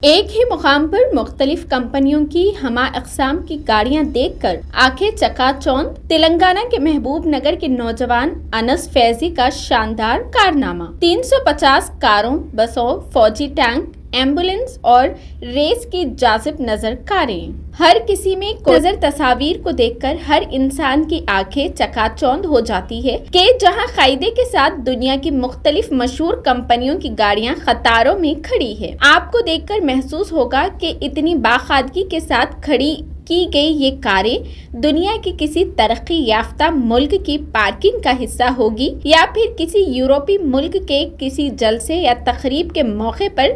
ایک ہی مقام پر مختلف کمپنیوں کی ہمہ اقسام کی گاڑیاں دیکھ کر آنکھیں چکا چوند۔ تلنگانہ کے محبوب نگر کے نوجوان انس فیضی کا شاندار کارنامہ۔ 350 کاروں، بسوں، فوجی ٹینک، ایمبولینس اور ریس کی جاذب نظر کاریں، ہر کسی میں نظر تصاویر کو دیکھ کر ہر انسان کی آنکھیں چکا چوند ہو جاتی ہے کہ جہاں قاعدے کے ساتھ دنیا کی مختلف مشہور کمپنیوں کی گاڑیاں قطاروں میں کھڑی ہے۔ آپ کو دیکھ کر محسوس ہوگا کہ اتنی باقاعدگی کے ساتھ کھڑی کی گئی یہ کاریں دنیا کے کسی ترقی یافتہ ملک کی پارکنگ کا حصہ ہوگی یا پھر کسی یورپی ملک کے کسی جلسے یا تقریب کے موقع پر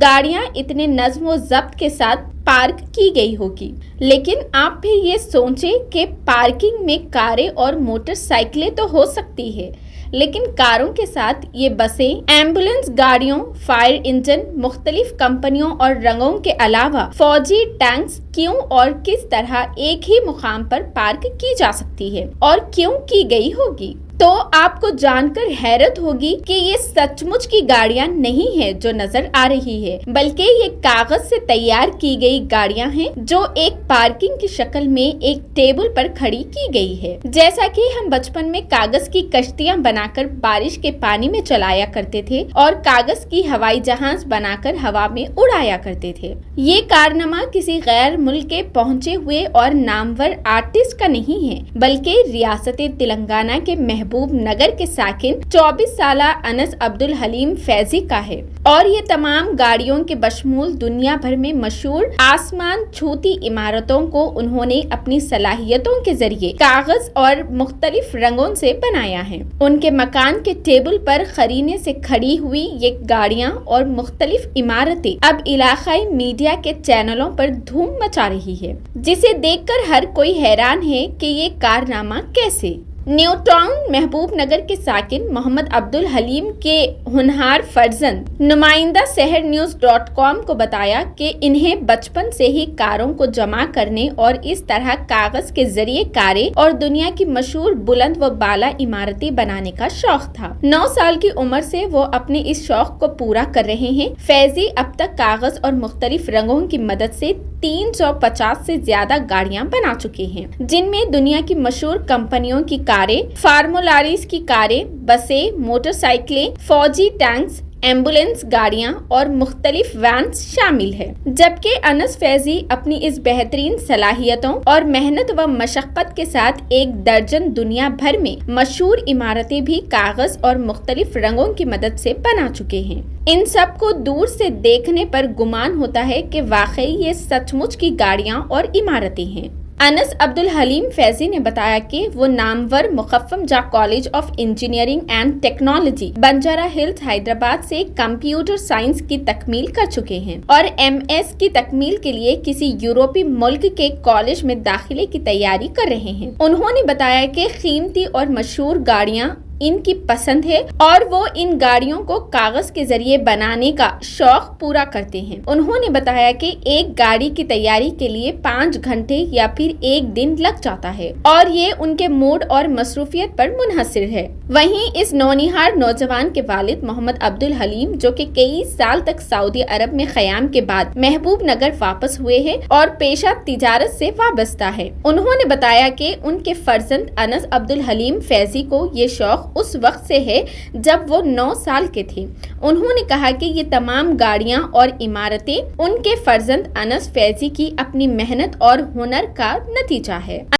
گاڑیاں اتنے نظم و ضبط کے ساتھ پارک کی گئی ہوگی۔ لیکن آپ پھر یہ سوچیں کہ پارکنگ میں کاریں اور موٹر سائیکلیں تو ہو سکتی ہے، لیکن کاروں کے ساتھ یہ بسیں، ایمبولینس گاڑیوں، فائر انجن، مختلف کمپنیوں اور رنگوں کے علاوہ فوجی ٹینکس کیوں اور کس طرح ایک ہی مقام پر پارک کی جا سکتی ہے اور کیوں کی گئی ہوگی؟ تو آپ کو جان کر حیرت ہوگی کہ یہ سچ مچ کی گاڑیاں نہیں ہیں جو نظر آ رہی ہے، بلکہ یہ کاغذ سے تیار کی گئی گاڑیاں ہیں جو ایک پارکنگ کی شکل میں ایک ٹیبل پر کھڑی کی گئی ہے۔ جیسا کہ ہم بچپن میں کاغذ کی کشتیاں بنا کر بارش کے پانی میں چلایا کرتے تھے اور کاغذ کی ہوائی جہاز بنا کر ہوا میں اڑایا کرتے تھے۔ یہ کارنامہ کسی غیر ملک کے پہنچے ہوئے اور نامور آرٹسٹ کا نہیں ہے، بلکہ ریاست تلنگانہ کے محبوب نگر کے ساکن 24 سالہ انس عبدالحلیم فیضی کا ہے، اور یہ تمام گاڑیوں کے بشمول دنیا بھر میں مشہور آسمان چھوتی عمارتوں کو انہوں نے اپنی صلاحیتوں کے ذریعے کاغذ اور مختلف رنگوں سے بنایا ہے۔ ان کے مکان کے ٹیبل پر قرینے سے کھڑی ہوئی یہ گاڑیاں اور مختلف عمارتیں اب علاقائی میڈیا کے چینلوں پر دھوم مچا رہی ہے، جسے دیکھ کر ہر کوئی حیران ہے کہ یہ کارنامہ کیسے؟ نیو ٹاؤن محبوب نگر کے ساکن محمد عبدالحلیم کے ہونہار فرزند نمائندہ شہرnews.com کو بتایا کہ انہیں بچپن سے ہی کاروں کو جمع کرنے اور اس طرح کاغذ کے ذریعے کاریں اور دنیا کی مشہور بلند و بالا عمارتیں بنانے کا شوق تھا۔ 9 سال کی عمر سے وہ اپنے اس شوق کو پورا کر رہے ہیں۔ فیضی اب تک کاغذ اور مختلف رنگوں کی مدد سے 350 سے زیادہ گاڑیاں بنا چکے ہیں، جن میں دنیا کی مشہور کمپنیوں کی کاریں، فارمولاریز کی کاریں، بسیں، موٹر سائیکلیں، فوجی ٹینکس، ایمبولینس گاڑیاں اور مختلف وینز شامل ہیں۔ جبکہ انس فیضی اپنی اس بہترین صلاحیتوں اور محنت و مشقت کے ساتھ 1 درجن دنیا بھر میں مشہور عمارتیں بھی کاغذ اور مختلف رنگوں کی مدد سے بنا چکے ہیں۔ ان سب کو دور سے دیکھنے پر گمان ہوتا ہے کہ واقعی یہ سچ مچ کی گاڑیاں اور عمارتیں ہیں۔ انس عبدالحلیم فیضی نے بتایا کہ وہ نامور مقفم جا college of engineering and technology Banjara Hills Hyderabad سے کمپیوٹر سائنس کی تکمیل کر چکے ہیں اور MS کی تکمیل کے لیے کسی یورپی ملک کے کالج میں داخلے کی تیاری کر رہے ہیں۔ انہوں نے بتایا کہ قیمتی اور مشہور گاڑیاں ان کی پسند ہے اور وہ ان گاڑیوں کو کاغذ کے ذریعے بنانے کا شوق پورا کرتے ہیں۔ انہوں نے بتایا کہ ایک گاڑی کی تیاری کے لیے 5 گھنٹے یا پھر 1 دن لگ جاتا ہے اور یہ ان کے موڈ اور مصروفیت پر منحصر ہے۔ وہیں اس نونہار نوجوان کے والد محمد عبدالحلیم، جو کہ کئی سال تک سعودی عرب میں قیام کے بعد محبوب نگر واپس ہوئے ہیں اور پیشہ تجارت سے وابستہ ہے، انہوں نے بتایا کہ ان کے فرزند انس عبدالحلیم فیضی کو یہ شوق اس وقت سے ہے جب وہ 9 سال کے تھے۔ انہوں نے کہا کہ یہ تمام گاڑیاں اور عمارتیں ان کے فرزند انس فیضی کی اپنی محنت اور ہنر کا نتیجہ ہے۔